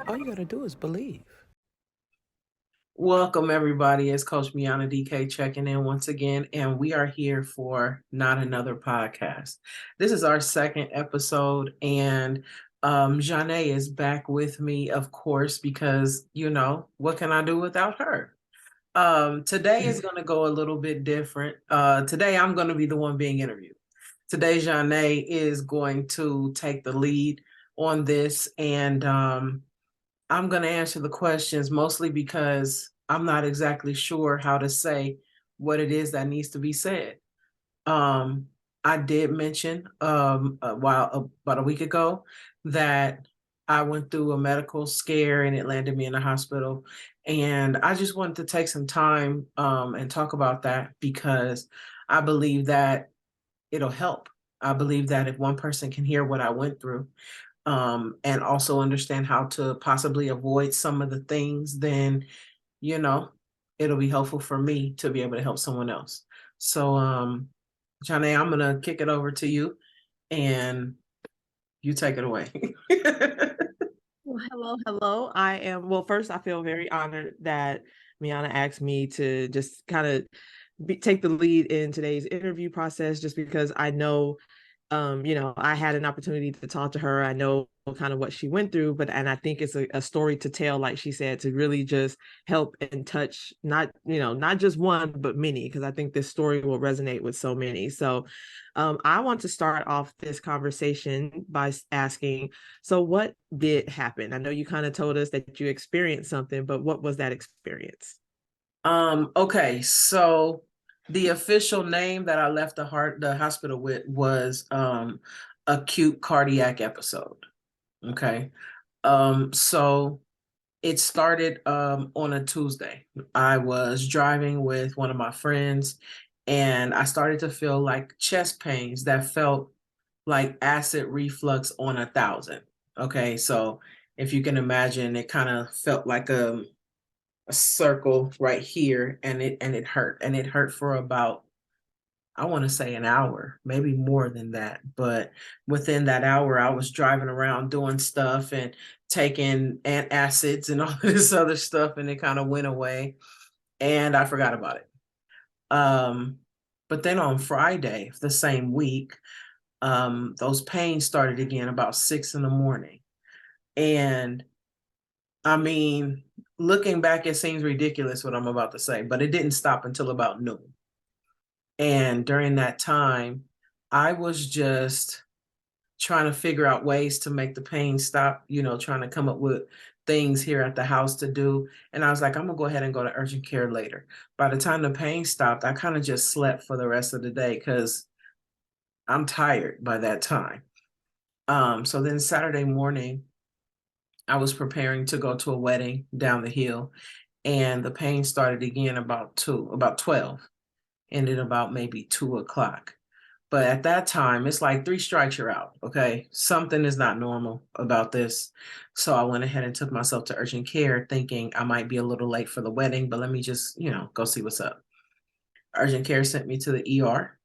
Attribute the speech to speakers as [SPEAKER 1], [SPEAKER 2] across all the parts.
[SPEAKER 1] All you gotta do is believe.
[SPEAKER 2] Welcome, everybody. It's Coach Miana DK checking in once again, and we are here for Not Another Podcast. This is our second episode, and Janae is back with me, of course, because, what can I do without her? Today is going to go a little bit different. Today, I'm going to be the one being interviewed. Today, Janae is going to take the lead on this, and I'm going to answer the questions mostly because I'm not exactly sure how to say what it is that needs to be said. Um, I did mention about a week ago that I went through a medical scare and it landed me in the hospital. And I just wanted to take some time and talk about that because I believe that it'll help. I believe that if one person can hear what I went through, and also understand how to possibly avoid some of the things, then, you know, it'll be helpful for me to be able to help someone else. So, Janae, I'm going to kick it over to you and you take it away.
[SPEAKER 3] Well, hello. First, I feel very honored that Miana asked me to just kind of take the lead in today's interview process, just because I know I had an opportunity to talk to her. I know kind of what she went through, and I think it's a story to tell, like she said, to really just help and touch not just one, but many, because I think this story will resonate with so many. So I want to start off this conversation by asking, so what did happen? I know you kind of told us that you experienced something, but what was that experience?
[SPEAKER 2] Okay, so the official name that I left the hospital with was acute cardiac episode. Okay. So it started on a Tuesday. I was driving with one of my friends and I started to feel like chest pains that felt like acid reflux on 1,000. Okay, so if you can imagine, it kind of felt like a circle right here, and it hurt for about, I want to say, an hour, maybe more than that. But within that hour, I was driving around doing stuff and taking antacids and all this other stuff, and it kind of went away, and I forgot about it. But then on Friday, the same week, those pains started again about 6 in the morning, and I mean, looking back, it seems ridiculous what I'm about to say, but it didn't stop until about noon. And during that time, I was just trying to figure out ways to make the pain stop, trying to come up with things here at the house to do. And I was like, I'm going to go ahead and go to urgent care later. By the time the pain stopped, I kind of just slept for the rest of the day because I'm tired by that time. So then Saturday morning, I was preparing to go to a wedding down the hill, and the pain started again about 12, ended about maybe 2 o'clock. But at that time, it's like 3 strikes, you're out. Okay. Something is not normal about this. So I went ahead and took myself to urgent care thinking I might be a little late for the wedding, but let me just, go see what's up. Urgent care sent me to the ER.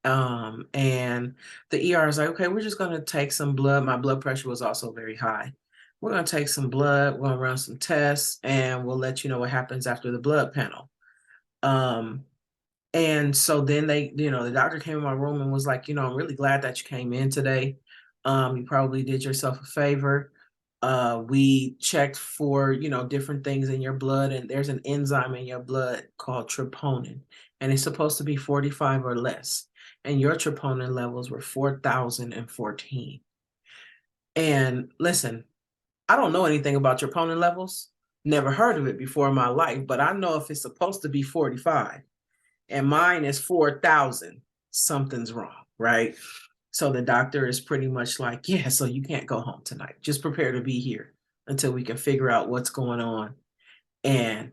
[SPEAKER 2] And the ER is like, okay, we're just going to take some blood. My blood pressure was also very high. We're going to take some blood, we're going to run some tests, and we'll let you know what happens after the blood panel. And so then the doctor came in my room and was like, I'm really glad that you came in today. You probably did yourself a favor. We checked for, different things in your blood, and there's an enzyme in your blood called troponin, and it's supposed to be 45 or less. And your troponin levels were 4,014. And listen, I don't know anything about troponin levels, never heard of it before in my life, but I know if it's supposed to be 45 and mine is 4,000, something's wrong, right? So the doctor is pretty much like, yeah, so you can't go home tonight. Just prepare to be here until we can figure out what's going on and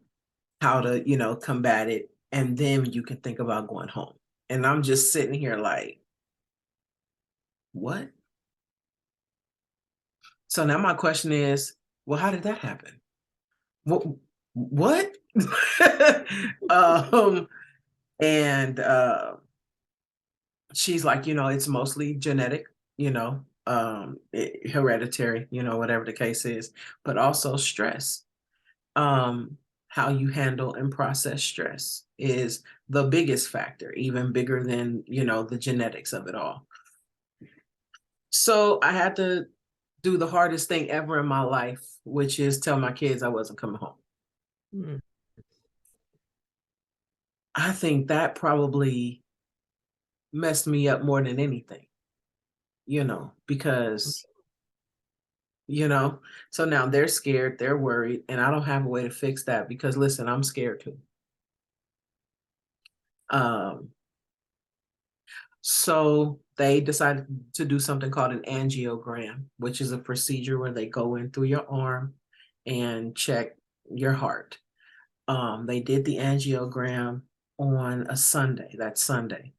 [SPEAKER 2] how to, combat it. And then you can think about going home. And I'm just sitting here like, what? So now my question is, well, how did that happen? What? um, and she's like, it's mostly genetic, hereditary, whatever the case is, but also stress. How you handle and process stress is the biggest factor, even bigger than, the genetics of it all. So I had to do the hardest thing ever in my life, which is tell my kids I wasn't coming home.
[SPEAKER 3] Mm.
[SPEAKER 2] I think that probably messed me up more than anything, because, so now they're scared, they're worried, and I don't have a way to fix that because listen, I'm scared too. Um, So they decided to do something called an angiogram, which is a procedure where they go in through your arm and check your heart. They did the angiogram on a Sunday, that Sunday,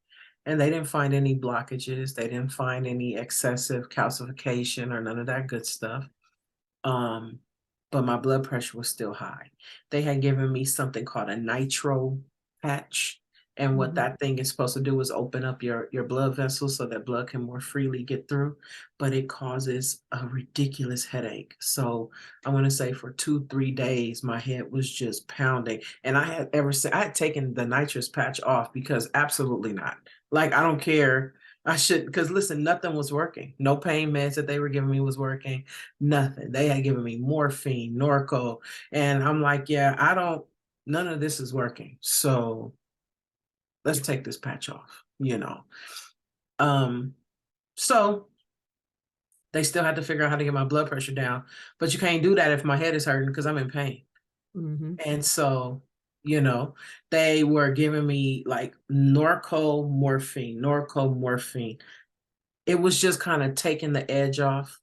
[SPEAKER 2] and they didn't find any blockages. They didn't find any excessive calcification or none of that good stuff. Um, but my blood pressure was still high. They had given me something called a nitro patch. And what
[SPEAKER 3] Mhm.
[SPEAKER 2] that thing is supposed to do is open up your blood vessels so that blood can more freely get through, but it causes a ridiculous headache. So I want to say for 2, 3 days, my head was just pounding. And I had I had taken the nitrous patch off because absolutely not. Like, I don't care. I should, because listen, nothing was working. No pain meds that they were giving me was working. Nothing. They had given me morphine, Norco, and I'm like, yeah, none of this is working. So let's take this patch off. Um, so they still had to figure out how to get my blood pressure down, but you can't do that if my head is hurting because I'm in pain.
[SPEAKER 3] Mhm.
[SPEAKER 2] And so, you know, they were giving me like Norco morphine. It was just kind of taking the edge off,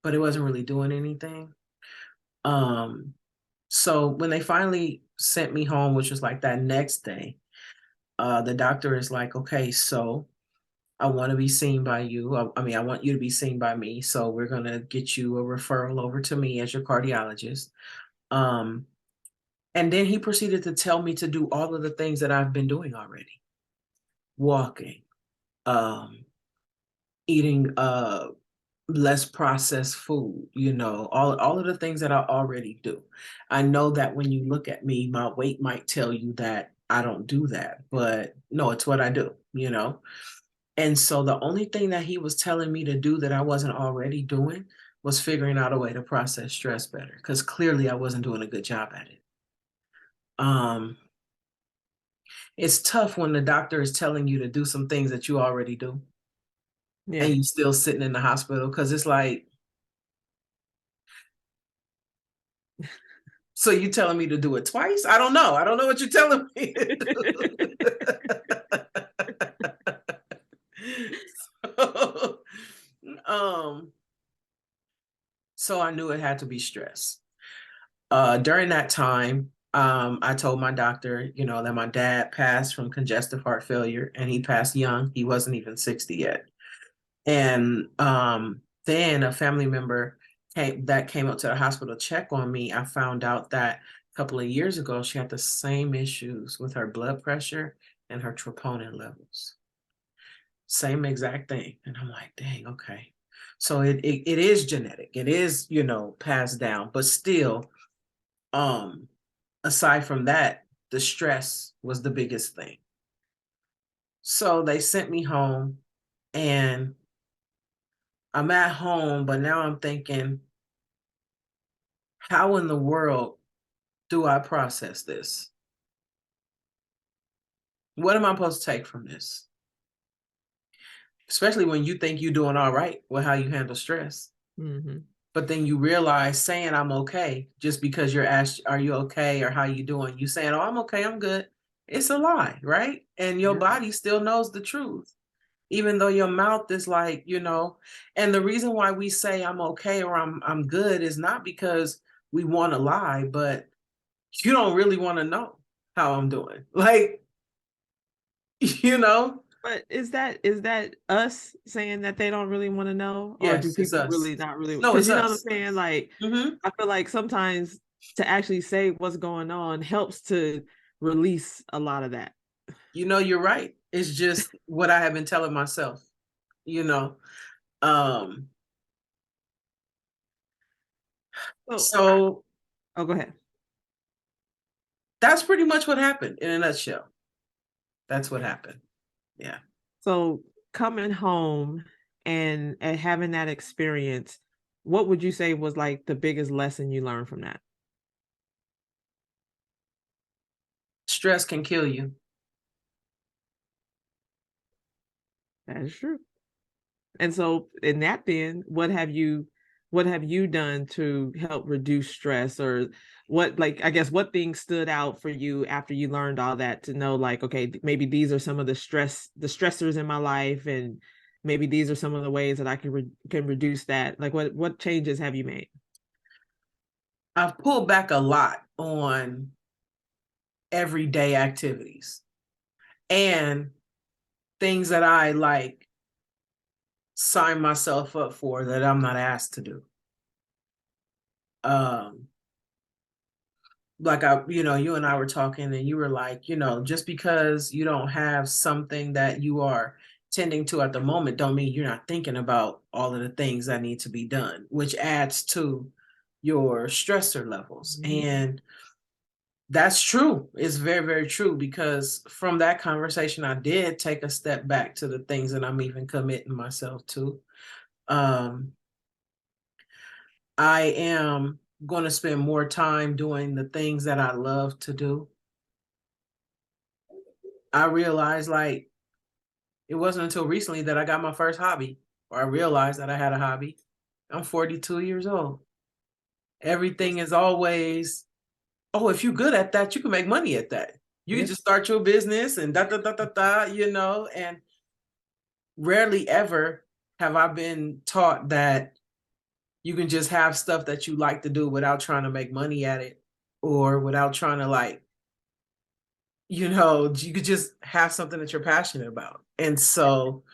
[SPEAKER 2] but it wasn't really doing anything. Um, so when they finally sent me home, which was like that next day, the doctor is like, okay, so I want to be seen by you. I mean, I want you to be seen by me. So we're going to get you a referral over to me as your cardiologist. Um, and then he proceeded to tell me to do all of the things that I've been doing already: walking, um, eating less processed food, all of the things that I already do. I know that when you look at me, my weight might tell you that I don't do that, but no, it's what I do. And so the only thing that he was telling me to do that I wasn't already doing was figuring out a way to process stress better, because clearly I wasn't doing a good job at it. Um, it's tough when the doctor is telling you to do some things that you already do
[SPEAKER 3] Yeah.
[SPEAKER 2] and you still sitting in the hospital, because it's like, so you telling me to do it twice? I don't know. I don't know what you're telling me to do. so, um, so I knew it had to be stress. During that time, I told my doctor, that my dad passed from congestive heart failure, and he passed young. He wasn't even 60 yet. And then a family member came up to the hospital to check on me. I found out that a couple of years ago, she had the same issues with her blood pressure and her troponin levels. Same exact thing. And I'm like, dang, okay. So it is genetic. It is, passed down, but still, um, aside from that, the stress was the biggest thing. So they sent me home, and I'm at home, but now I'm thinking, how in the world do I process this? What am I supposed to take from this? Especially when you think you're doing all right with how you handle stress.
[SPEAKER 3] Mhm.
[SPEAKER 2] But then you realize saying I'm okay just because you're asked, are you okay, or how you doing? You saying, oh, I'm okay, I'm good. It's a lie, right? And your
[SPEAKER 3] Yeah.
[SPEAKER 2] body still knows the truth, even though your mouth is like, and the reason why we say I'm okay or I'm good is not because we want to lie, but you don't really want to know how I'm doing. Like, you know,
[SPEAKER 3] But is that us saying that they don't really wanna know, or do
[SPEAKER 2] yes, it's
[SPEAKER 3] people
[SPEAKER 2] us.
[SPEAKER 3] really not really?
[SPEAKER 2] No,
[SPEAKER 3] Because
[SPEAKER 2] it's
[SPEAKER 3] you know what I'm
[SPEAKER 2] us.
[SPEAKER 3] saying? Like,
[SPEAKER 2] Hmm.
[SPEAKER 3] I feel like sometimes to actually say what's going on helps to release a lot of that.
[SPEAKER 2] You're right. It's just what I have been telling myself, you know. Um,
[SPEAKER 3] So,
[SPEAKER 2] so
[SPEAKER 3] oh, go ahead.
[SPEAKER 2] that's pretty much what happened in a nutshell. That's what happened. Yeah.
[SPEAKER 3] So coming home and having that experience, what would you say was like the biggest lesson you learned from that?
[SPEAKER 2] Stress can kill you.
[SPEAKER 3] That is true. And so in that then, what have you done to help reduce stress, or what, like, I guess what things stood out for you after you learned all that to know, like, okay, maybe these are some of the stressors in my life, and maybe these are some of the ways that I can reduce that. Like, what changes have you made?
[SPEAKER 2] I've pulled back a lot on everyday activities and things that I like sign myself up for that I'm not asked to do. Um, like you and I were talking and you were like, just because you don't have something that you are tending to at the moment, don't mean you're not thinking about all of the things that need to be done, which adds to your stressor levels.
[SPEAKER 3] Mhm.
[SPEAKER 2] And that's true. It's very, very true because from that conversation, I did take a step back to the things that I'm even committing myself to. Um, I am going to spend more time doing the things that I love to do. I realized like it wasn't until recently that I got my first hobby, or I realized that I had a hobby. I'm 42 years old. Everything is always, oh, if you're good at that, you can make money at that. You can
[SPEAKER 3] Yeah.
[SPEAKER 2] just start your business and and rarely ever have I been taught that you can just have stuff that you like to do without trying to make money at it or without trying to you could just have something that you're passionate about. And so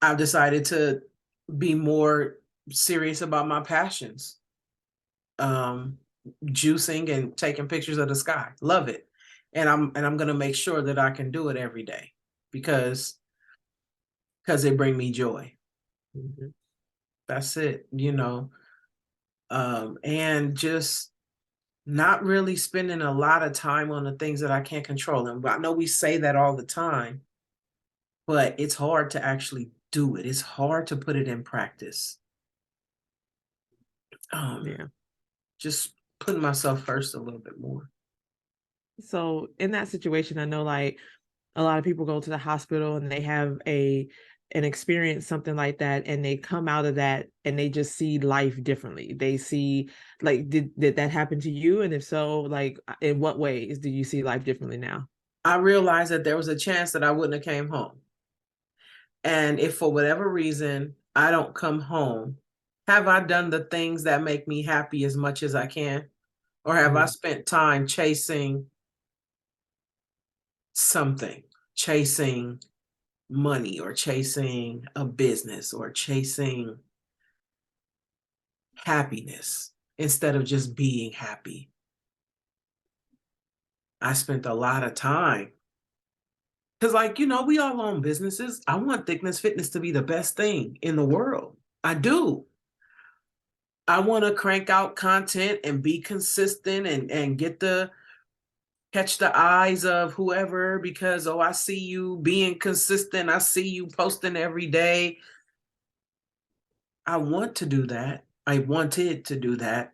[SPEAKER 2] I've decided to be more serious about my passions. Um, Juicing and taking pictures of the sky. Love it. And I'm gonna make sure that I can do it every day because it bring me joy.
[SPEAKER 3] Mhm.
[SPEAKER 2] That's it. And just not really spending a lot of time on the things that I can't control. And I know we say that all the time, but it's hard to actually do it. It's hard to put it in practice. Um,
[SPEAKER 3] Yeah.
[SPEAKER 2] just putting myself first a little bit more.
[SPEAKER 3] So in that situation, I know like a lot of people go to the hospital and they have an experience, something like that, and they come out of that and they just see life differently. They see, like, did that happen to you? And if so, like, in what ways do you see life differently now?
[SPEAKER 2] I realized that there was a chance that I wouldn't have came home. And if for whatever reason I don't come home, have I done the things that make me happy as much as I can? Or have I
[SPEAKER 3] Mm.
[SPEAKER 2] spent time chasing something, chasing money or chasing a business or chasing happiness instead of just being happy? I spent a lot of time because, we all own businesses. I want Thickness Fitness to be the best thing in the world. I do. I want to crank out content and be consistent and get the catch the eyes of whoever because, oh, I see you being consistent. I see you posting every day. I want to do that. I wanted to do that.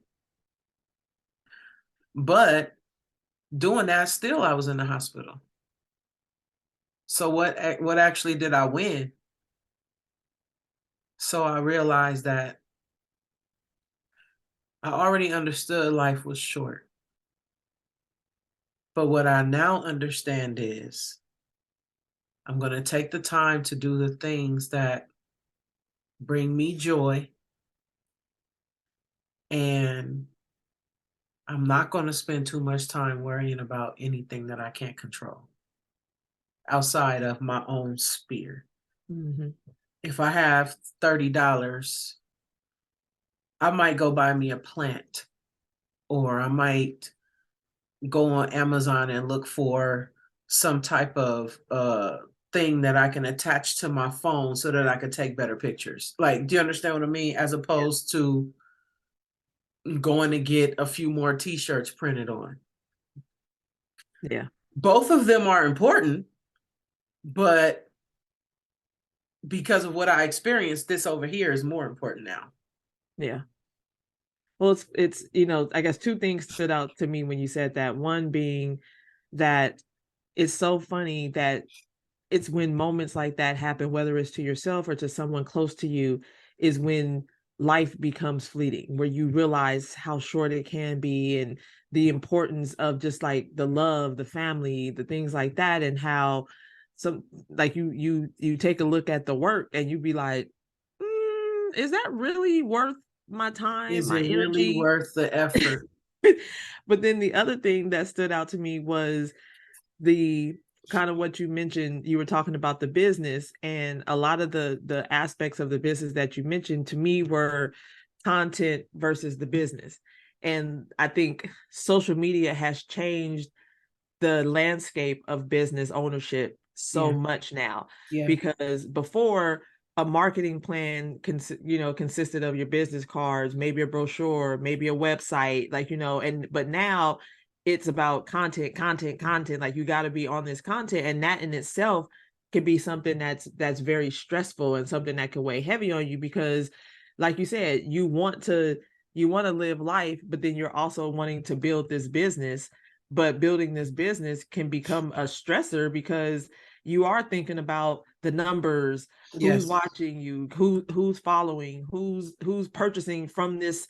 [SPEAKER 2] But doing that, still, I was in the hospital. So what actually did I win? So I realized that I already understood life was short. But what I now understand is I'm going to take the time to do the things that bring me joy. And I'm not going to spend too much time worrying about anything that I can't control outside of my own sphere.
[SPEAKER 3] Mhm.
[SPEAKER 2] If I have $30, I might go buy me a plant, or I might go on Amazon and look for some type of thing that I can attach to my phone so that I could take better pictures. Like, do you understand what I mean? As opposed to going to get a few more t-shirts printed on.
[SPEAKER 3] Yeah.
[SPEAKER 2] Both of them are important, but because of what I experienced, this over here is more important now.
[SPEAKER 3] Yeah. Well, it's you know, I guess two things stood out to me when you said that. One being that it's so funny that it's when moments like that happen, whether it's to yourself or to someone close to you, is when life becomes fleeting, where you realize how short it can be and the importance of just like the love, the family, the things like that, and how some like you take a look at the work and you be like, is that really worth my time,
[SPEAKER 2] Is
[SPEAKER 3] my
[SPEAKER 2] it really
[SPEAKER 3] energy?
[SPEAKER 2] worth the effort?
[SPEAKER 3] But then the other thing that stood out to me was the kind of what you mentioned. You were talking about the business, and a lot of the aspects of the business that you mentioned to me were content versus the business. And I think social media has changed the landscape of business ownership so
[SPEAKER 2] Yeah.
[SPEAKER 3] much now,
[SPEAKER 2] Yeah.
[SPEAKER 3] because before, a marketing plan consisted of your business cards, maybe a brochure, maybe a website, like, and but now it's about content. Like, you got to be on this content, and that in itself can be something that's very stressful and something that can weigh heavy on you, because like you said, you want to live life, but then you're also wanting to build this business. But building this business can become a stressor because you are thinking about the numbers, who's
[SPEAKER 2] Yes.
[SPEAKER 3] watching you, who's following, who's purchasing from this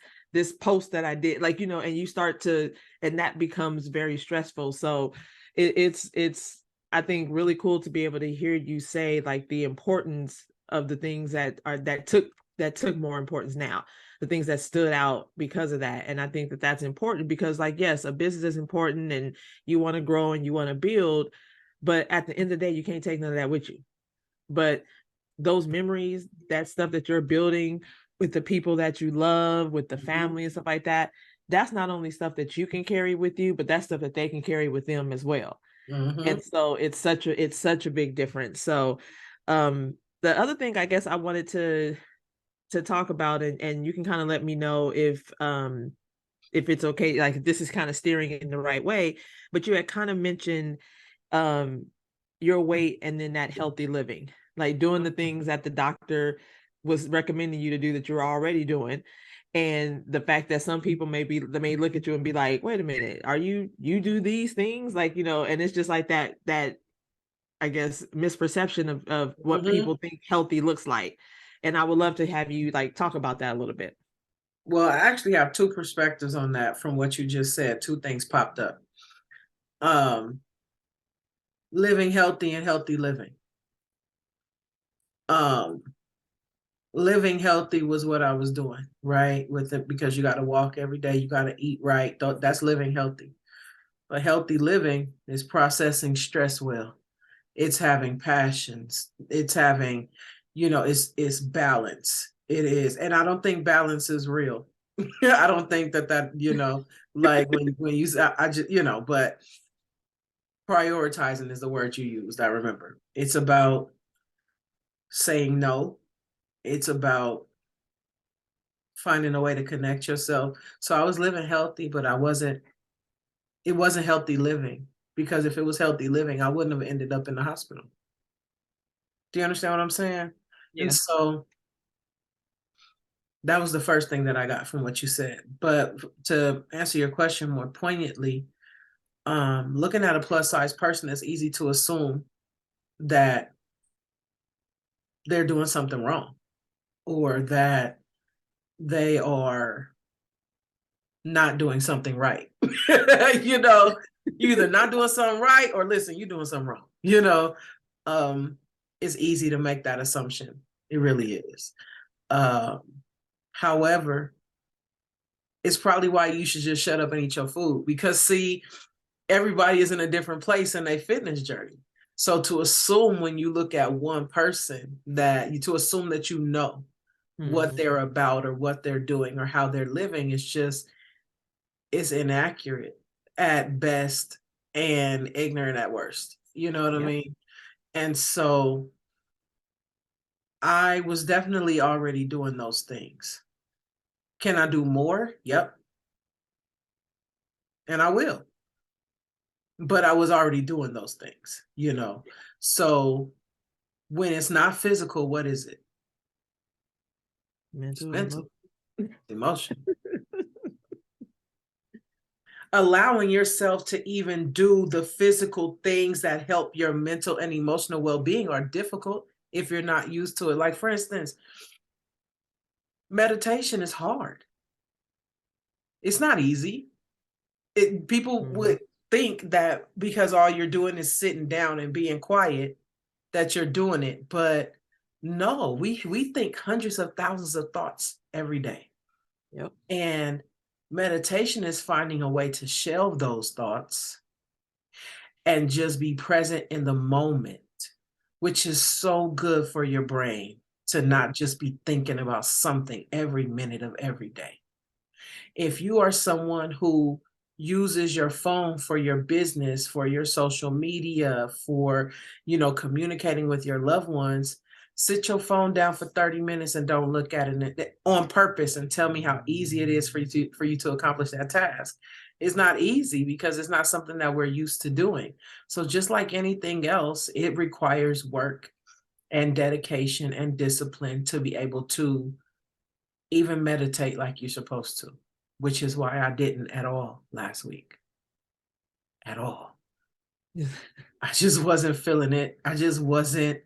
[SPEAKER 3] post that I did, like, and you start to, and that becomes very stressful. So it's I think really cool to be able to hear you say like the importance of the things that took more importance now, the things that stood out because of that. And I think that that's important because, like, yes, a business is important and you want to grow and you want to build, but at the end of the day, you can't take none of that with you. But those memories, that stuff that you're building with the people that you love, with the family and stuff like that, that's not only stuff that you can carry with you, but that's stuff that they can carry with them as well. And so it's such a big difference. So the other thing I guess I wanted to talk about, and you can kind of let me know if it's okay, like if this is kind of steering in the right way, but you had kind of mentioned um your weight and then that healthy living, like doing the things that the doctor was recommending you to do that you're already doing. And the fact that some people they may look at you and be like, wait a minute, are you do these things, like, and it's just like that I guess misperception of what
[SPEAKER 2] Mm-hmm.
[SPEAKER 3] people think healthy looks like. And I would love to have you like talk about that a little bit.
[SPEAKER 2] Well, I actually have two perspectives on that from what you just said. Two things popped up. Um, living healthy and healthy living. Um, living healthy was what I was doing, right? With it, because you got to walk every day, you got to eat right. That's living healthy. But healthy living is processing stress well. It's having passions. It's having, it's balance. It is. And I don't think balance is real. I don't think that, like when you, I just, but prioritizing is the word you used. I remember. It's about saying no. It's about finding a way to connect yourself. So I was living healthy, but it wasn't healthy living, because if it was healthy living, I wouldn't have ended up in the hospital. Do you understand what I'm saying? And
[SPEAKER 3] Yeah.
[SPEAKER 2] so that was the first thing that I got from what you said. But to answer your question more poignantly, looking at a plus size person, it's easy to assume that they're doing something wrong, or that they are not doing something right. You either not doing something right, or listen, you're doing something wrong. Um, it's easy to make that assumption. It really is. Um, However, it's probably why you should just shut up and eat your food, because see, everybody is in a different place in their fitness journey. So to assume, when you look at one person, to assume that what
[SPEAKER 3] Mhm.
[SPEAKER 2] they're about or what they're doing or how they're living, it's inaccurate at best and ignorant at worst. You know what I
[SPEAKER 3] Yeah.
[SPEAKER 2] mean? And so I was definitely already doing those things. Can I do more? Yep. And I will. But I was already doing those things, you know. So when it's not physical, what is it? It's
[SPEAKER 3] Mental and
[SPEAKER 2] mental,
[SPEAKER 3] emotional.
[SPEAKER 2] emotion. Allowing yourself to even do the physical things that help your mental and emotional well-being are difficult if you're not used to it. Like, for instance, meditation is hard. It's not easy. People
[SPEAKER 3] Mhm.
[SPEAKER 2] would think that because all you're doing is sitting down and being quiet, that you're doing it. But no, we think hundreds of thousands of thoughts every day.
[SPEAKER 3] Yep.
[SPEAKER 2] And meditation is finding a way to shelve those thoughts and just be present in the moment, which is so good for your brain to not just be thinking about something every minute of every day. If you are someone who uses your phone for your business, for your social media, for, communicating with your loved ones, sit your phone down for 30 minutes and don't look at it on purpose and tell me how easy it is for you to accomplish that task. It's not easy because it's not something that we're used to doing. So just like anything else, it requires work and dedication and discipline to be able to even meditate like you're supposed to, which is why I didn't at all last week. At all. I just wasn't feeling it. I just wasn't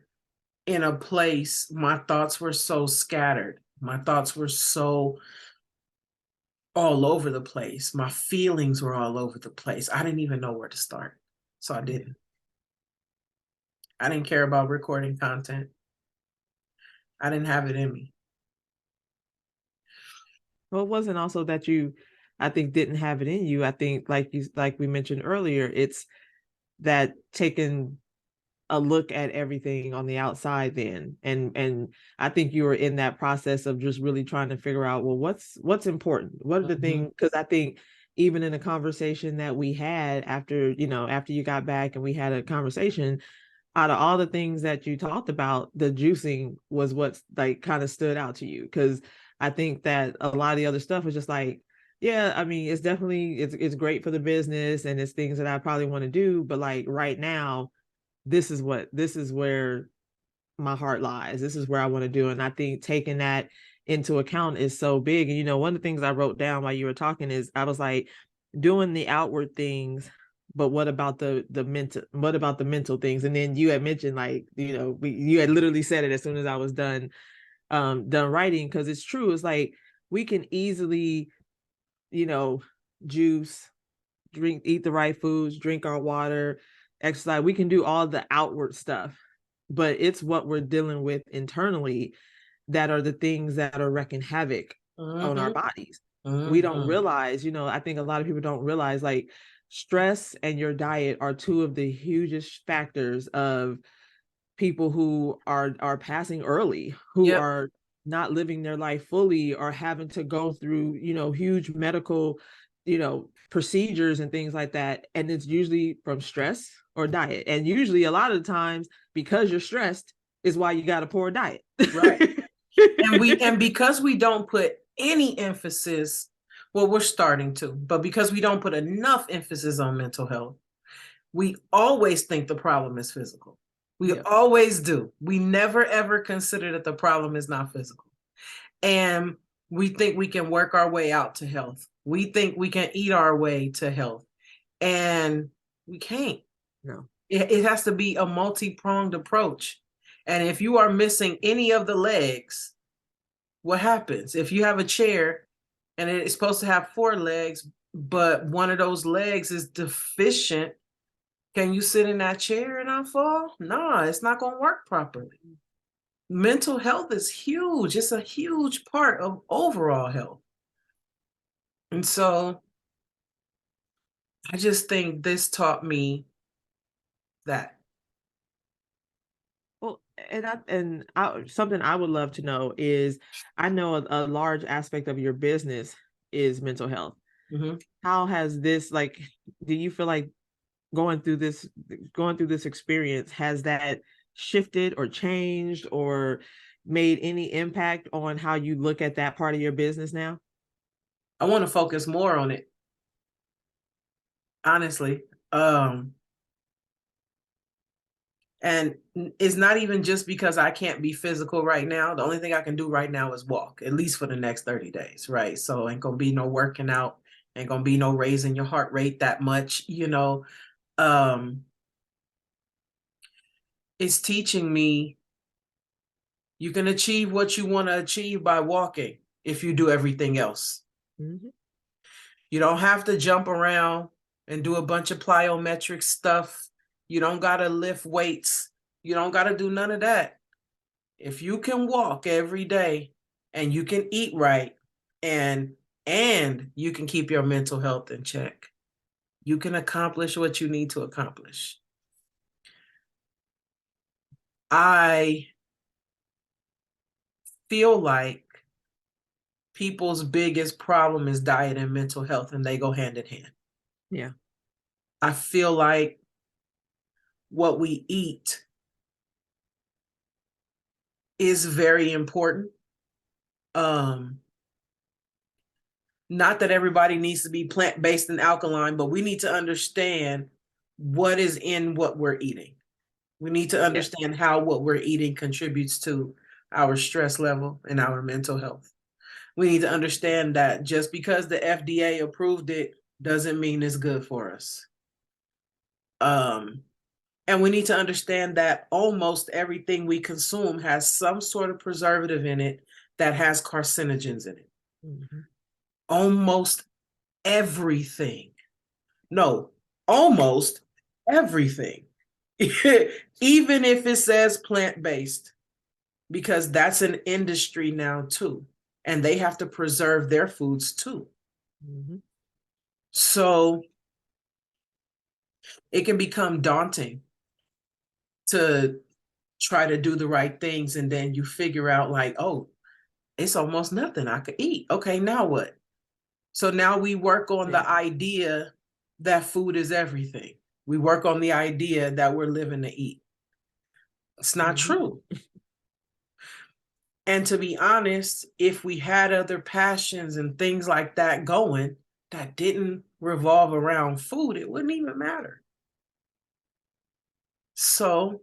[SPEAKER 2] in a place. My thoughts were so scattered. My thoughts were so all over the place. My feelings were all over the place. I didn't even know where to start. So I
[SPEAKER 3] Yeah.
[SPEAKER 2] didn't. I didn't care about recording content. I didn't have it in me.
[SPEAKER 3] Well, it wasn't also that you, I think, didn't have it in you. I think, like we mentioned earlier, it's that taking a look at everything on the outside then, and I think you were in that process of just really trying to figure out, well, what's important, what are the
[SPEAKER 2] Mhm.
[SPEAKER 3] things, because I think even in a conversation that we had after, after you got back and we had a conversation, out of all the things that you talked about, the juicing was what's like kind of stood out to you, because I think that a lot of the other stuff was just like, yeah, I mean, it's definitely, it's great for the business and it's things that I probably want to do, but like right now, this is where my heart lies. This is where I want to do. And I think taking that into account is so big. And one of the things I wrote down while you were talking is I was like, doing the outward things, but what about the mental, what about the mental things? And then you had mentioned, like, you had literally said it as soon as I was done writing, because it's true. It's like we can easily, you know, juice, drink, eat the right foods, drink our water, exercise. We can do all the outward stuff, but it's what we're dealing with internally that are the things that are wreaking havoc on our
[SPEAKER 2] Mhm.
[SPEAKER 3] bodies. We don't
[SPEAKER 2] Mhm.
[SPEAKER 3] realize, I think a lot of people don't realize, like, stress and your diet are two of the hugest factors of people who are passing early, who
[SPEAKER 2] Yep.
[SPEAKER 3] are not living their life fully, or having to go through, huge medical, procedures and things like that. And it's usually from stress or diet. And usually a lot of the times, because you're stressed is why you got a poor diet.
[SPEAKER 2] Right. And because we don't put any emphasis, well, we're starting to, but because we don't put enough emphasis on mental health, we always think the problem is physical. We
[SPEAKER 3] Yep.
[SPEAKER 2] always do. We never ever consider that the problem is not physical. And we think we can work our way out to health. We think we can eat our way to health. And we can't.
[SPEAKER 3] No.
[SPEAKER 2] It has to be a multi-pronged approach. And if you are missing any of the legs, what happens? If you have a chair and it's supposed to have four legs, but one of those legs is deficient, can you sit in that chair and not fall? No, it's not going to work properly. Mental health is huge. It's a huge part of overall health. And so I just think this taught me that.
[SPEAKER 3] Well, and something I would love to know is, I know a large aspect of your business is mental health.
[SPEAKER 2] Mhm.
[SPEAKER 3] How has this, like, do you feel like going through this experience, has that shifted or changed or made any impact on how you look at that part of your business now?
[SPEAKER 2] I want to focus more on it, honestly. And it's not even just because I can't be physical right now. The only thing I can do right now is walk, at least for the next 30 days, right? So ain't gonna be no working out, ain't gonna be no raising your heart rate that much, you know. It's teaching me you can achieve what you want to achieve by walking if you do everything else.
[SPEAKER 3] Mm-hmm.
[SPEAKER 2] You don't have to jump around and do a bunch of plyometric stuff. You don't got to lift weights. You don't got to do none of that. If you can walk every day and you can eat right and you can keep your mental health in check, you can accomplish what you need to accomplish. I feel like people's biggest problem is diet and mental health, and they go hand in hand.
[SPEAKER 3] Yeah.
[SPEAKER 2] I feel like what we eat is very important. Not that everybody needs to be plant-based and alkaline, but we need to understand what is in what we're eating. We need to understand how what we're eating contributes to our stress level and our mental health. We need to understand that just because the FDA approved it doesn't mean it's good for us. And we need to understand that almost everything we consume has some sort of preservative in it that has carcinogens in it.
[SPEAKER 3] Mm-hmm.
[SPEAKER 2] Almost everything. No, almost everything. Even if it says plant-based, because that's an industry now too. And they have to preserve their foods too.
[SPEAKER 3] Mm-hmm.
[SPEAKER 2] So it can become daunting to try to do the right things. And then you figure out like, oh, it's almost nothing I could eat. Okay, now what? So now we work on the idea that food is everything. We work on the idea that we're living to eat. It's not true. And to be honest, if we had other passions and things like that going that didn't revolve around food, it wouldn't even matter. So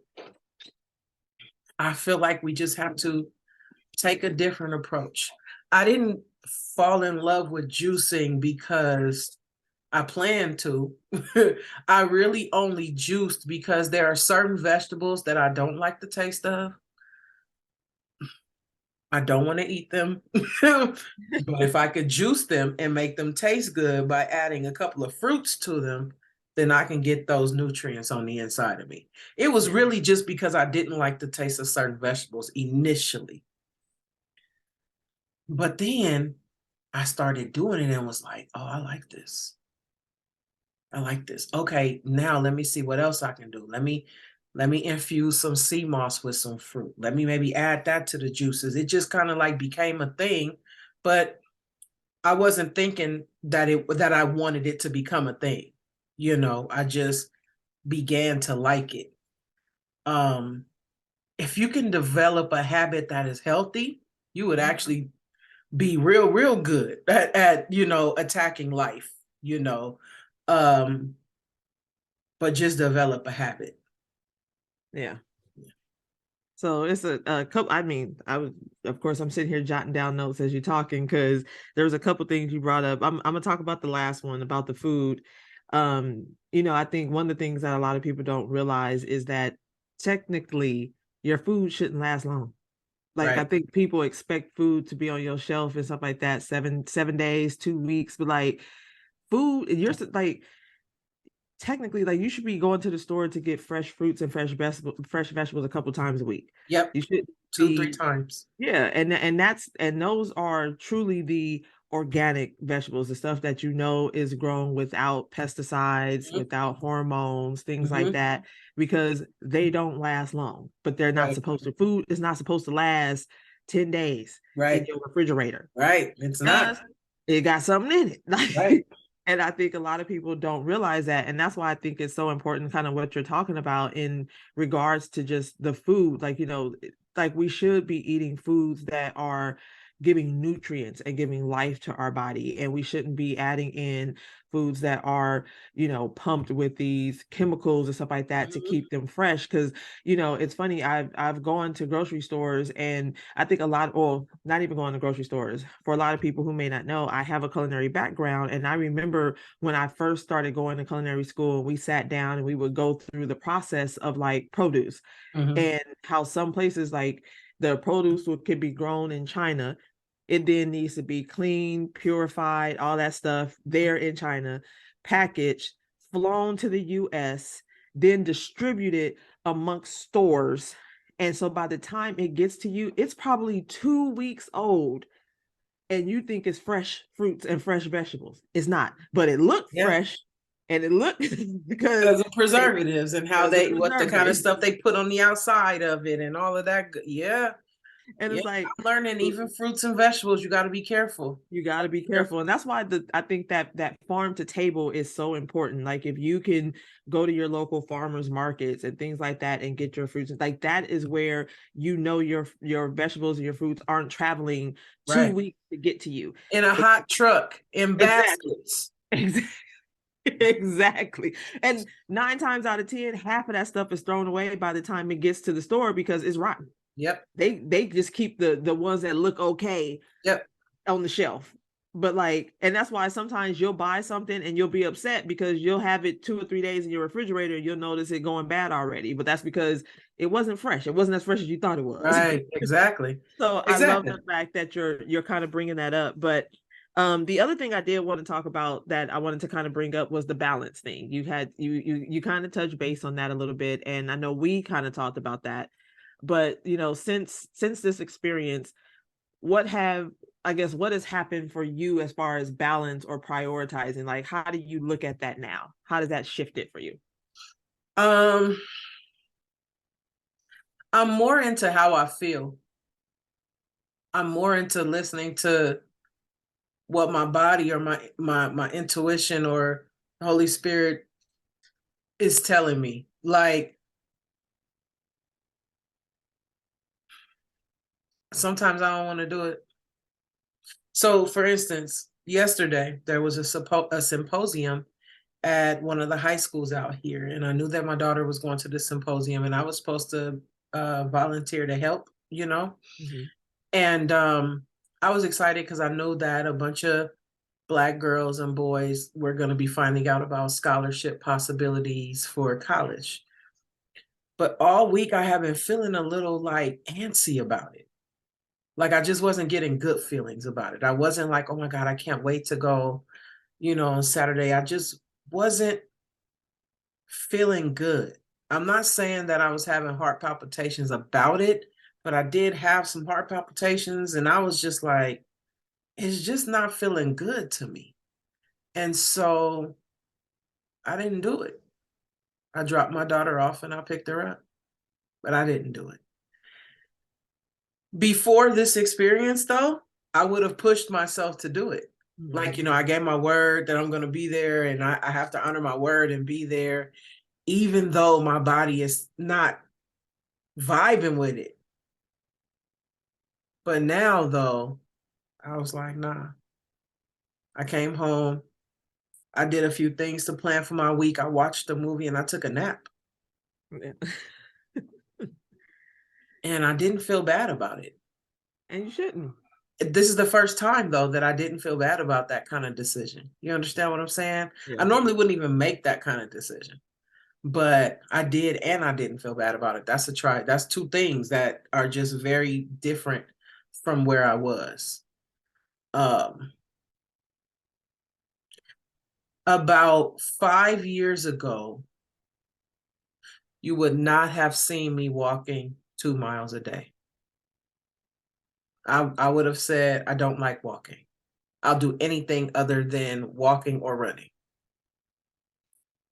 [SPEAKER 2] I feel like we just have to take a different approach. I didn't fall in love with juicing because I planned to. I really only juiced because there are certain vegetables that I don't like the taste of. I don't want to eat them. But if I could juice them and make them taste good by adding a couple of fruits to them, then I can get those nutrients on the inside of me. It was really just because I didn't like the taste of certain vegetables initially. But then I started doing it and was like, oh, I like this. I like this. Okay, now let me see what else I can do. Let me infuse some sea moss with some fruit. Let me maybe add that to the juices. It just kind of like became a thing, but I wasn't thinking that I wanted it to become a thing. You know, I just began to like it. If you can develop a habit that is healthy, you would actually be real good at attacking life, but just develop a habit.
[SPEAKER 3] Yeah. So it's a couple. I mean, of course, I'm sitting here jotting down notes as you're talking because there's a couple things you brought up. I'm gonna talk about the last one about the food. I think one of the things that a lot of people don't realize is that technically your food shouldn't last long. Like,
[SPEAKER 2] Right.
[SPEAKER 3] I think people expect food to be on your shelf and stuff like that, 7 days, 2 weeks, but like food, you're like technically, like, you should be going to the store to get fresh fruits and fresh vegetables a couple times a week.
[SPEAKER 2] Yep.
[SPEAKER 3] You should
[SPEAKER 2] 2-3 times.
[SPEAKER 3] yeah, and those are truly the organic vegetables, the stuff that is grown without pesticides,
[SPEAKER 2] Mm-hmm.
[SPEAKER 3] without hormones, things like
[SPEAKER 2] Mm-hmm.
[SPEAKER 3] that, because they don't last long. But they're not
[SPEAKER 2] Right.
[SPEAKER 3] supposed to. Food is not supposed to last 10 days in
[SPEAKER 2] Right.
[SPEAKER 3] your refrigerator.
[SPEAKER 2] Right. It's
[SPEAKER 3] Yes,
[SPEAKER 2] not.
[SPEAKER 3] it got something in it.
[SPEAKER 2] Right.
[SPEAKER 3] And I think a lot of people don't realize that. And that's why I think it's so important, kind of what you're talking about in regards to just the food. Like, like we should be eating foods that are giving nutrients and giving life to our body. And we shouldn't be adding in foods that are, pumped with these chemicals and stuff like that to
[SPEAKER 2] Mhm.
[SPEAKER 3] keep them fresh. Cause, it's funny, I've gone to grocery stores, and I think a lot, or not even going to grocery stores, for a lot of people who may not know, I have a culinary background. And I remember when I first started going to culinary school, we sat down and we would go through the process of like produce,
[SPEAKER 2] Mhm.
[SPEAKER 3] and how some places like the produce could be grown in China. It then needs to be clean, purified, all that stuff there in China, packaged, flown to the US, then distributed amongst stores. And so by the time it gets to you, it's probably 2 weeks old, and you think it's fresh fruits and fresh vegetables. It's not, but it looked
[SPEAKER 2] Yeah.
[SPEAKER 3] fresh, and it looked because
[SPEAKER 2] Because of preservatives and how
[SPEAKER 3] because of
[SPEAKER 2] what the kind of
[SPEAKER 3] preservative.
[SPEAKER 2] stuff they put on the outside of it and all of that. Yeah.
[SPEAKER 3] And
[SPEAKER 2] Yeah.
[SPEAKER 3] it's like,
[SPEAKER 2] I'm learning even fruits and vegetables, you got to be careful.
[SPEAKER 3] you got to be
[SPEAKER 2] Careful.
[SPEAKER 3] careful. And that's why I think that farm to table is so important. Like if you can go to your local farmers markets and things like that and get your fruits, like that is where your vegetables and your fruits aren't traveling two
[SPEAKER 2] Right.
[SPEAKER 3] weeks to get to you.
[SPEAKER 2] In a
[SPEAKER 3] It-
[SPEAKER 2] hot truck, in
[SPEAKER 3] exactly.
[SPEAKER 2] baskets.
[SPEAKER 3] Exactly. And 9 times out of 10, half of that stuff is thrown away by the time it gets to the store because it's rotten.
[SPEAKER 2] Yep.
[SPEAKER 3] They just keep the ones that look okay
[SPEAKER 2] Yep.
[SPEAKER 3] on the shelf. But like, and that's why sometimes you'll buy something and you'll be upset because you'll have it 2 or 3 days in your refrigerator and you'll notice it going bad already. But that's because it wasn't fresh. It wasn't as fresh as you thought it was.
[SPEAKER 2] Right. Exactly.
[SPEAKER 3] So I love
[SPEAKER 2] Exactly.
[SPEAKER 3] the fact that you're kind of bringing that up. But the other thing I did want to talk about that I wanted to kind of bring up was the balance thing. You kind of touched base on that a little bit, and I know we kind of talked about that. But since this experience, what have I guess what has happened for you as far as balance or prioritizing? Like, how do you look at that now? How does that shift it for you?
[SPEAKER 2] Um, I'm more into how I feel. I'm more into listening to what my body or my intuition or Holy Spirit is telling me. Like sometimes I don't want to do it. So, for instance, yesterday there was a symposium at one of the high schools out here, and I knew that my daughter was going to the symposium, and I was supposed to volunteer to help,
[SPEAKER 3] Mm-hmm.
[SPEAKER 2] and I was excited because I know that a bunch of Black girls and boys were going to be finding out about scholarship possibilities for college. But all week I have been feeling a little like antsy about it. Like I just wasn't getting good feelings about it. I wasn't like, oh my God, I can't wait to go, on Saturday. I just wasn't feeling good. I'm not saying that I was having heart palpitations about it, but I did have some heart palpitations and I was just like, it's just not feeling good to me. And so I didn't do it. I dropped my daughter off and I picked her up, but I didn't do it. Before this experience, though, I would have pushed myself to do it. Like,
[SPEAKER 3] Mm-hmm.
[SPEAKER 2] I gave my word that I'm going to be there and I have to honor my word and be there, even though my body is not vibing with it. But now, though, I was like, nah. I came home. I did a few things to plan for my week. I watched a movie and I took a nap.
[SPEAKER 3] Yeah.
[SPEAKER 2] And I didn't feel bad about it.
[SPEAKER 3] And you shouldn't.
[SPEAKER 2] This is the first time though that I didn't feel bad about that kind of decision. You understand what I'm saying? I
[SPEAKER 3] Yeah.
[SPEAKER 2] normally wouldn't even make that kind of decision, but I did and I didn't feel bad about it. That's two things that are just very different from where I was. Um about 5 years ago, you would not have seen me walking 2 miles a day. I would have said I don't like walking. I'll do anything other than walking or running.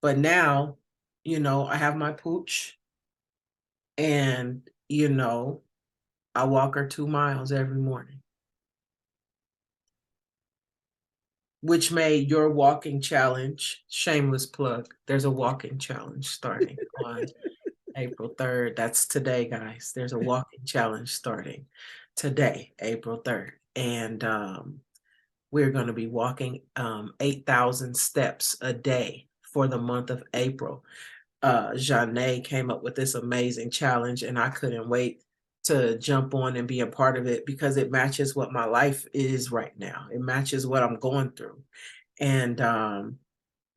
[SPEAKER 2] But now, I have my pooch and, I walk her 2 miles every morning. which made your walking challenge, shameless plug. There's a walking challenge starting on April 3rd. That's today, guys. There's a walking challenge starting today, April 3rd. And we're going to be walking 8,000 steps a day for the month of April. Janae came up with this amazing challenge, and I couldn't wait to jump on and be a part of it because it matches what my life is right now. It matches what I'm going through. And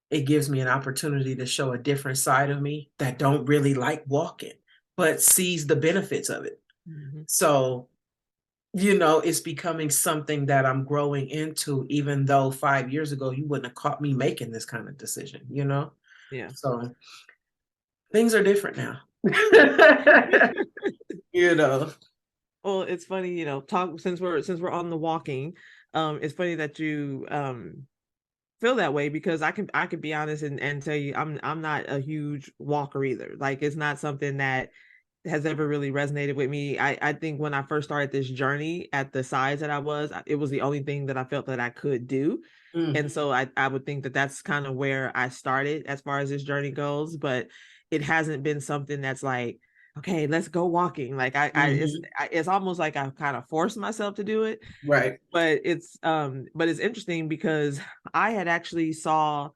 [SPEAKER 2] it gives me an opportunity to show a different side of me that don't really like walking, but sees the benefits of it.
[SPEAKER 3] Mm-hmm.
[SPEAKER 2] So, it's becoming something that I'm growing into, even though 5 years ago, you wouldn't have caught me making this kind of decision,
[SPEAKER 3] Yeah.
[SPEAKER 2] So things are different now. you know.
[SPEAKER 3] Well, it's funny, since we're on the walking, it's funny that you feel that way, because I could be honest and tell you I'm not a huge walker either. Like, it's not something that has ever really resonated with me. I think when I first started this journey at the size that I was, it was the only thing that I felt that I could do. And so I would think that that's kind of where I started as far as this journey goes, but it hasn't been something that's like, okay, let's go walking. Like it's almost like I've kind of forced myself to do it.
[SPEAKER 2] Right.
[SPEAKER 3] But it's interesting because I had actually saw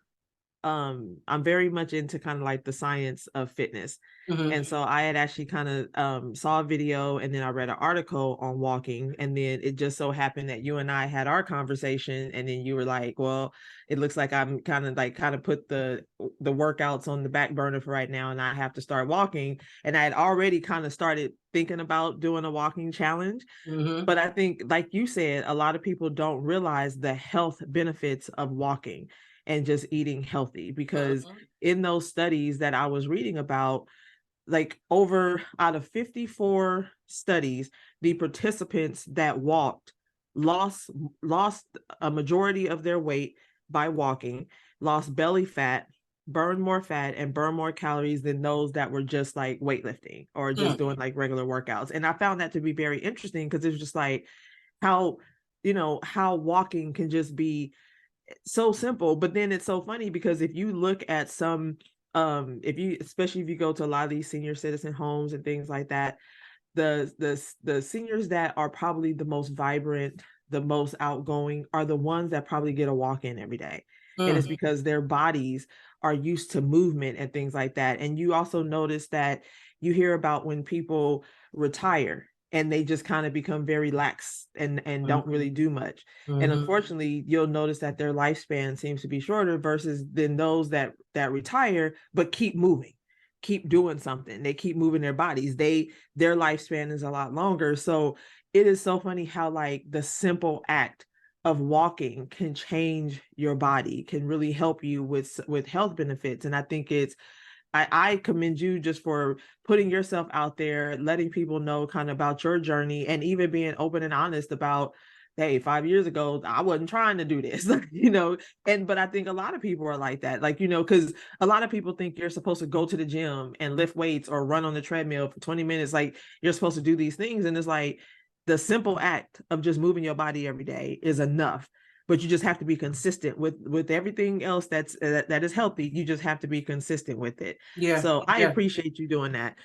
[SPEAKER 3] I'm very much into kind of like the science of fitness.
[SPEAKER 2] Mm-hmm.
[SPEAKER 3] And so I had actually kind of saw a video, and then I read an article on walking, and then it just so happened that you and I had our conversation, and then you were like, well, it looks like I'm kind of put the workouts on the back burner for right now, and I have to start walking. And I had already kind of started thinking about doing a walking challenge.
[SPEAKER 2] Mm-hmm.
[SPEAKER 3] But I think, like you said, a lot of people don't realize the health benefits of walking and just eating healthy, because in those studies that I was reading about, like out of 54 studies, the participants that walked lost a majority of their weight by walking, lost belly fat, burned more fat, and burned more calories than those that were just like weightlifting or just doing like regular workouts. And I found that to be very interesting, because it's just like how how walking can just be so simple. But then it's so funny, because if you look at some especially if you go to a lot of these senior citizen homes and things like that, the seniors that are probably the most vibrant, the most outgoing, are the ones that probably get a walk in every day. And it's because their bodies are used to movement and things like that. And you also notice that you hear about when people retire and they just kind of become very lax and don't really do much. And unfortunately, you'll notice that their lifespan seems to be shorter versus than those that retire but keep moving, keep doing something. They keep moving their bodies. Their lifespan is a lot longer. So it is so funny how like the simple act of walking can change your body, can really help you with health benefits. And I think I commend you just for putting yourself out there, letting people know kind of about your journey, and even being open and honest about, hey, 5 years ago, I wasn't trying to do this, but I think a lot of people are like that, because a lot of people think you're supposed to go to the gym and lift weights or run on the treadmill for 20 minutes. Like, you're supposed to do these things. And it's like the simple act of just moving your body every day is enough. But you just have to be consistent with everything else that is healthy. You just have to be consistent with it.
[SPEAKER 2] Yeah.
[SPEAKER 3] So I appreciate you doing that.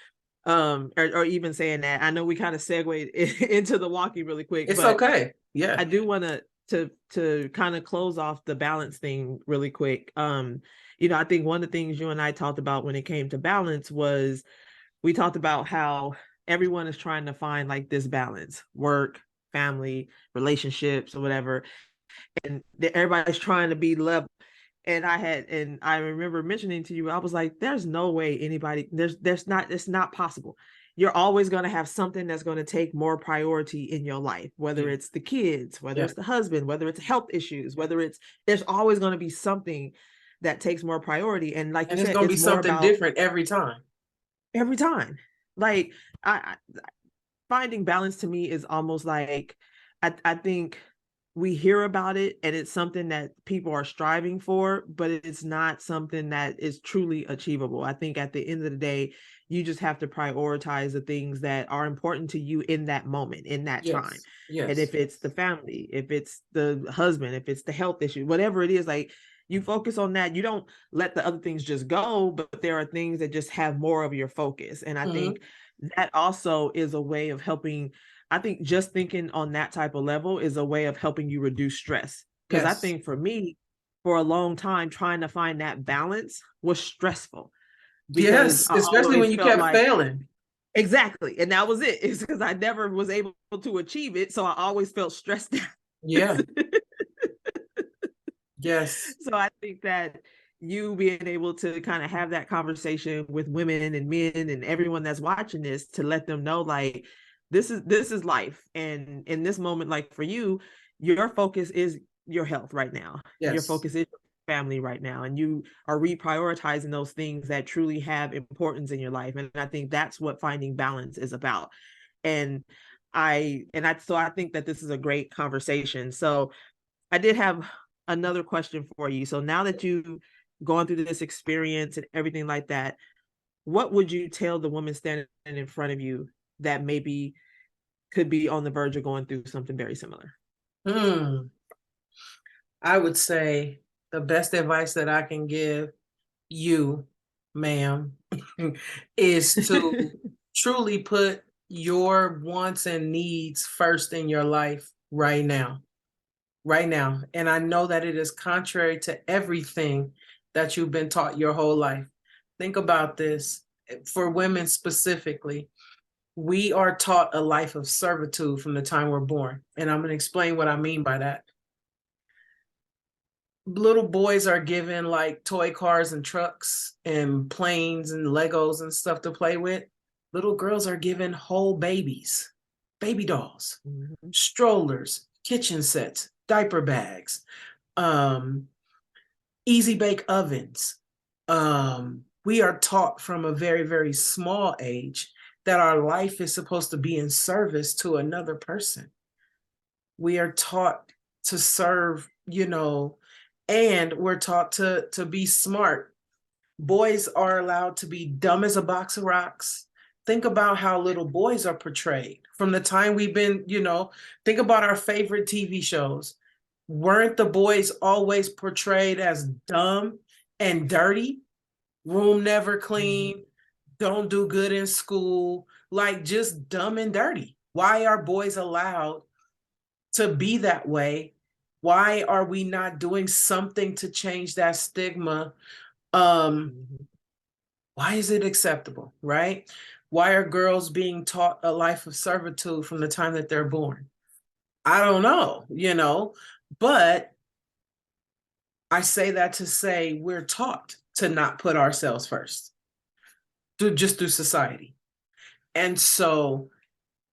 [SPEAKER 3] Or even saying that. I know we kind of segued into the walking really quick.
[SPEAKER 2] It's
[SPEAKER 3] but
[SPEAKER 2] okay. Yeah.
[SPEAKER 3] I do want to kind of close off the balance thing really quick. I think one of the things you and I talked about when it came to balance was, we talked about how everyone is trying to find like this balance: work, family, relationships, or whatever. And everybody's trying to be level. And I remember mentioning to you, I was like, there's no way anybody, it's not possible. You're always going to have something that's going to take more priority in your life, whether it's the kids, whether it's the husband, whether it's health issues, there's always going to be something that takes more priority. And like you said,
[SPEAKER 2] it's going to be something different every time.
[SPEAKER 3] Every time. Like, I finding balance to me is almost like, I think we hear about it and it's something that people are striving for, but it's not something that is truly achievable. I think at the end of the day, you just have to prioritize the things that are important to you in that moment, in that time.
[SPEAKER 2] Yes.
[SPEAKER 3] And
[SPEAKER 2] Yes.
[SPEAKER 3] if it's the family, if it's the husband, if it's the health issue, whatever it is, like you focus on that. You don't let the other things just go, but there are things that just have more of your focus. And I
[SPEAKER 2] Hmm.
[SPEAKER 3] think that also is a way of helping. I think just thinking on that type of level is a way of helping you reduce stress. Because I
[SPEAKER 2] Yes.
[SPEAKER 3] think for me, for a long time, trying to find that balance was stressful because
[SPEAKER 2] Yes.
[SPEAKER 3] I
[SPEAKER 2] Especially
[SPEAKER 3] always
[SPEAKER 2] when you
[SPEAKER 3] felt
[SPEAKER 2] kept
[SPEAKER 3] like,
[SPEAKER 2] failing.
[SPEAKER 3] exactly. And that was it. It's because I never was able to achieve it. So I always felt stressed out.
[SPEAKER 2] Yeah. Yes.
[SPEAKER 3] So I think that you being able to kind of have that conversation with women and men and everyone that's watching this to let them know, like, this is life. And in this moment, like for you, your focus is your health right now. Your
[SPEAKER 2] Yes.
[SPEAKER 3] focus is your family right now. And you are reprioritizing those things that truly have importance in your life. And I think that's what finding balance is about. And so I think that this is a great conversation. So I did have another question for you. So now that you've gone through this experience and everything like that, what would you tell the woman standing in front of you that maybe could be on the verge of going through something very similar?
[SPEAKER 2] Hmm. I would say the best advice that I can give you, ma'am, is to truly put your wants and needs first in your life right now. Right now. And I know that it is contrary to everything that you've been taught your whole life. Think about this for women specifically. We are taught a life of servitude from the time we're born. And I'm going to explain what I mean by that. Little boys are given like toy cars and trucks and planes and Legos and stuff to play with. Little girls are given whole babies, baby dolls,
[SPEAKER 3] Mhm.
[SPEAKER 2] strollers, kitchen sets, diaper bags, um, easy bake ovens. We are taught from a very, very small age that our life is supposed to be in service to another person. We are taught to serve, and we're taught to be smart. Boys are allowed to be dumb as a box of rocks. Think about how little boys are portrayed from the time we've been, think about our favorite TV shows. Weren't the boys always portrayed as dumb and dirty? Room never
[SPEAKER 3] Mhm.
[SPEAKER 2] clean, don't do good in school, like just dumb and dirty. Why are boys allowed to be that way? Why are we not doing something to change that stigma? Um,
[SPEAKER 3] Mhm.
[SPEAKER 2] why is it acceptable, right? Why are girls being taught a life of servitude from the time that they're born? I don't know, but I say that to say we're taught to not put ourselves first, just through society. And so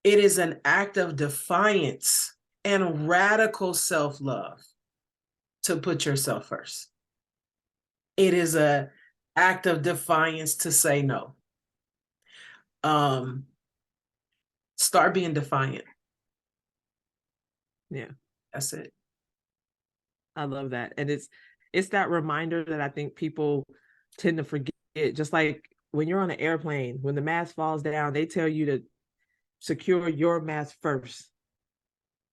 [SPEAKER 2] it is an act of defiance and radical self love to put yourself first. It is a act of defiance to say no. Um, start being defiant.
[SPEAKER 3] Yeah,
[SPEAKER 2] That's it.
[SPEAKER 3] I love that. And it's that reminder that I think people tend to forget. Just like when you're on an airplane, when the mask falls down, they tell you to secure your mask first,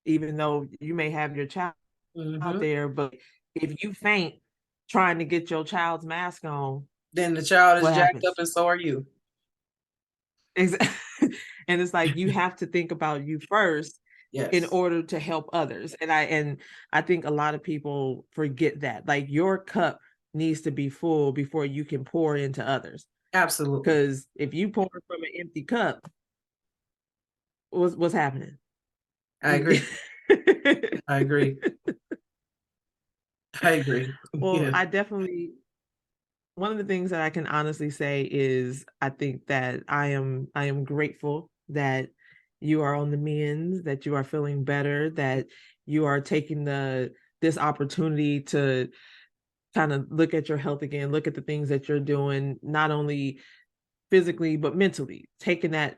[SPEAKER 3] even though you may have your child out
[SPEAKER 2] Hmm.
[SPEAKER 3] there. But if you faint trying to get your child's mask on,
[SPEAKER 2] Then the child is
[SPEAKER 3] what
[SPEAKER 2] jacked up
[SPEAKER 3] happens?
[SPEAKER 2] and so are you.
[SPEAKER 3] And it's like you have to think about you first in
[SPEAKER 2] Yes,
[SPEAKER 3] order to help others. And I think a lot of people forget that. Like your cup needs to be full before you can pour into others.
[SPEAKER 2] absolutely.
[SPEAKER 3] Because if you pour from an empty cup, what's happening?
[SPEAKER 2] I agree. I agree. I agree.
[SPEAKER 3] Well,
[SPEAKER 2] Yeah.
[SPEAKER 3] I definitely, one of the things that I can honestly say is I think that I am grateful that you are on the mends, that you are feeling better, that you are taking this opportunity to kind of look at your health again, look at the things that you're doing, not only physically but mentally, taking that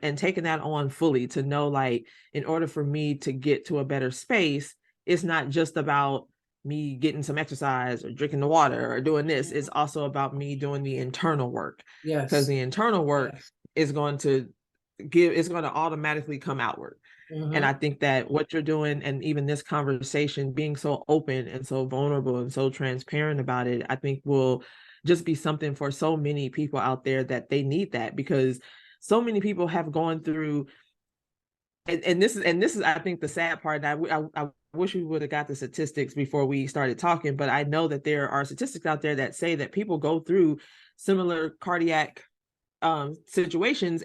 [SPEAKER 3] on fully to know, like, in order for me to get to a better space, it's not just about me getting some exercise or drinking the water or doing this. It's also about me doing the internal work. Because
[SPEAKER 2] Yes.
[SPEAKER 3] the internal work is going to it's going to automatically come outward. And I think that what you're doing, and even this conversation, being so open and so vulnerable and so transparent about it, I think will just be something for so many people out there that they need that, because so many people have gone through, and this is I think the sad part. I wish we would have got the statistics before we started talking, but I know that there are statistics out there that say that people go through similar cardiac situations,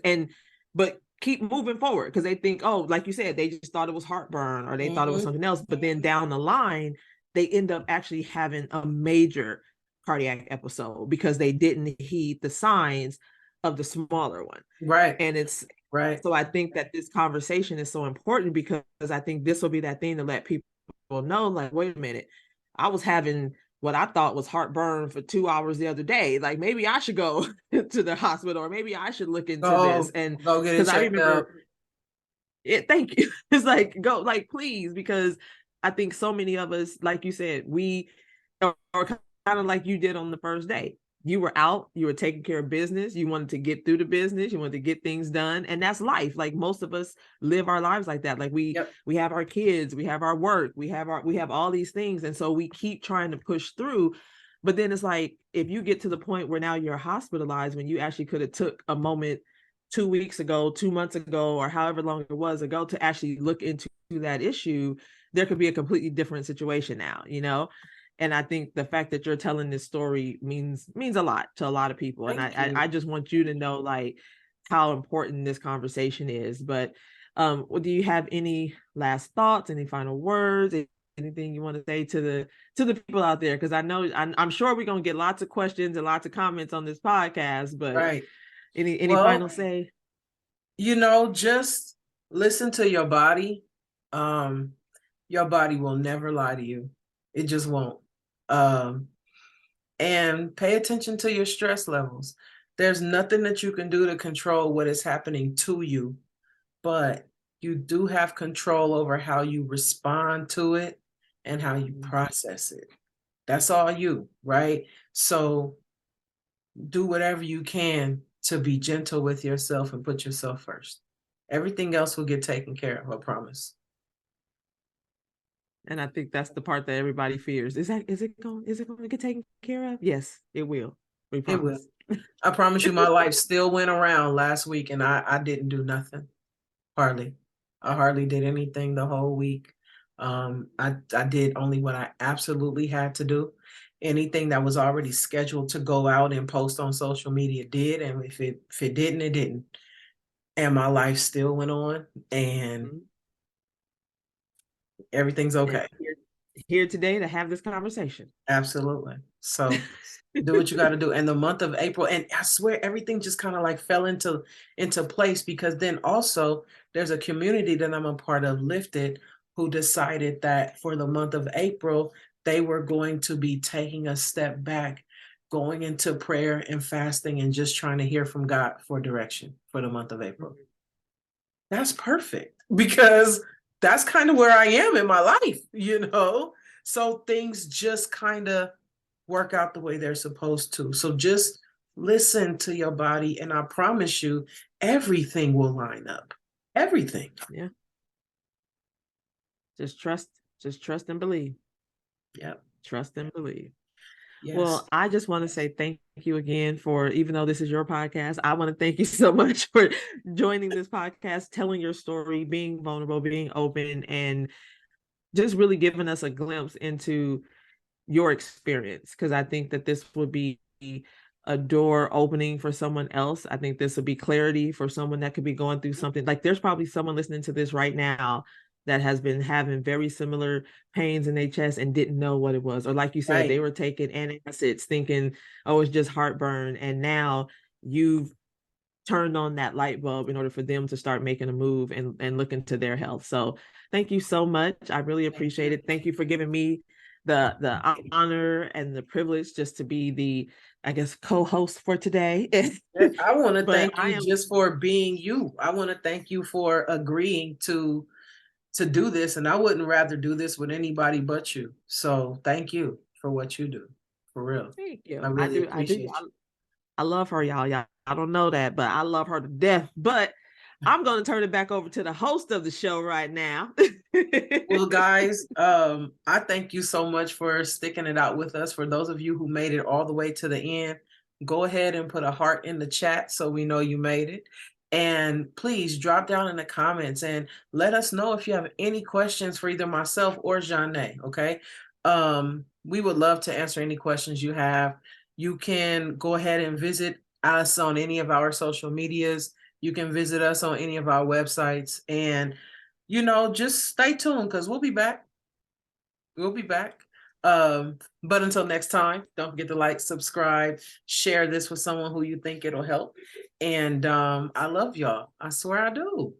[SPEAKER 3] but keep moving forward because they think, oh, like you said, they just thought it was heartburn or they thought it was something else, but then down the line they end up actually having a major cardiac episode because they didn't heed the signs of the smaller one.
[SPEAKER 2] Right.
[SPEAKER 3] And it's
[SPEAKER 2] right.
[SPEAKER 3] So I think that this conversation is so important because I think this will be that thing to let people know, like, wait a minute, I was having what I thought was heartburn for 2 hours the other day. Like, maybe I should go to the hospital, or maybe I should look into this. And
[SPEAKER 2] go get it
[SPEAKER 3] because I
[SPEAKER 2] checked
[SPEAKER 3] remember
[SPEAKER 2] out.
[SPEAKER 3] Thank you. It's like, go, like, please, because I think so many of us, like you said, we are kind of like you did on the first day. You were out, you were taking care of business, you wanted to get through the business, you wanted to get things done, and that's life. Like, most of us live our lives like that. Like, we have our kids, we have our work, we have all these things, and so we keep trying to push through. But then it's like, if you get to the point where now you're hospitalized, when you actually could have took a moment 2 weeks ago, 2 months ago, or however long it was ago to actually look into that issue, there could be a completely different situation now, you know? And I think the fact that you're telling this story means a lot to a lot of people.
[SPEAKER 2] Thank
[SPEAKER 3] And
[SPEAKER 2] you.
[SPEAKER 3] I just want you to know, like, how important this conversation is. But do you have any last thoughts, any final words, anything you want to say to the people out there? Because I know I'm sure we're gonna get lots of questions and lots of comments on this podcast, but
[SPEAKER 2] Right.
[SPEAKER 3] any
[SPEAKER 2] Well,
[SPEAKER 3] final say?
[SPEAKER 2] Just listen to your body. Your body will never lie to you. It just won't. And pay attention to your stress levels. There's nothing that you can do to control what is happening to you, but you do have control over how you respond to it and how you process it. That's all you, right? So do whatever you can to be gentle with yourself and put yourself first. Everything else will get taken care of, I promise.
[SPEAKER 3] And I think that's the part that everybody fears. Is it going to get taken care of? Yes, it will. We
[SPEAKER 2] It will.
[SPEAKER 3] promise.
[SPEAKER 2] I promise you, my life still went around last week and I didn't do nothing. Hardly. I hardly did anything the whole week. I did only what I absolutely had to do. Anything that was already scheduled to go out and post on social media did, and if it didn't, it didn't. And my life still went on, and everything's okay.
[SPEAKER 3] Here today to have this conversation.
[SPEAKER 2] Absolutely. So do what you got to do. And the month of April, and I swear everything just kind of like fell into place, because then also there's a community that I'm a part of, Lifted, who decided that for the month of April they were going to be taking a step back, going into prayer and fasting and just trying to hear from God for direction for the month of April. That's perfect, because that's kind of where I am in my life, so things just kind of work out the way they're supposed to. So just listen to your body, and I promise you, everything will line up. Everything.
[SPEAKER 3] Yeah. Just trust and believe.
[SPEAKER 2] Yep.
[SPEAKER 3] Trust and believe.
[SPEAKER 2] Yes.
[SPEAKER 3] Well, I just want to say thank you again for, even though this is your podcast, I want to thank you so much for joining this podcast, telling your story, being vulnerable, being open, and just really giving us a glimpse into your experience. Because I think that this would be a door opening for someone else. I think this would be clarity for someone that could be going through something. Like, there's probably someone listening to this right now that has been having very similar pains in their chest and didn't know what it was. Or like you said,
[SPEAKER 2] Right.
[SPEAKER 3] they were taking antacids thinking, oh, it's just heartburn. And now you've turned on that light bulb in order for them to start making a move and look into their health. So thank you so much. I really appreciate it. Thank you for giving me the honor and the privilege just to be the, I guess, co-host for today.
[SPEAKER 2] I want to
[SPEAKER 3] But
[SPEAKER 2] thank you just for being you. I want to thank you for agreeing to to do this, and I wouldn't rather do this with anybody but you. So thank you for what you do, for real.
[SPEAKER 3] Thank
[SPEAKER 2] I
[SPEAKER 3] you.
[SPEAKER 2] really
[SPEAKER 3] I do.
[SPEAKER 2] appreciate you.
[SPEAKER 3] I love her, y'all. Y'all, I don't know that, but I love her to death. But I'm going to turn it back over to the host of the show right now.
[SPEAKER 2] Well, guys, I thank you so much for sticking it out with us. For those of you who made it all the way to the end, go ahead and put a heart in the chat so we know you made it. And please drop down in the comments and let us know if you have any questions for either myself or Janae, okay? We would love to answer any questions you have. You can go ahead and visit us on any of our social medias. You can visit us on any of our websites, and just stay tuned because we'll be back. We'll be back. But until next time, don't forget to like, subscribe, share this with someone who you think it'll help. And I love y'all. I swear I do.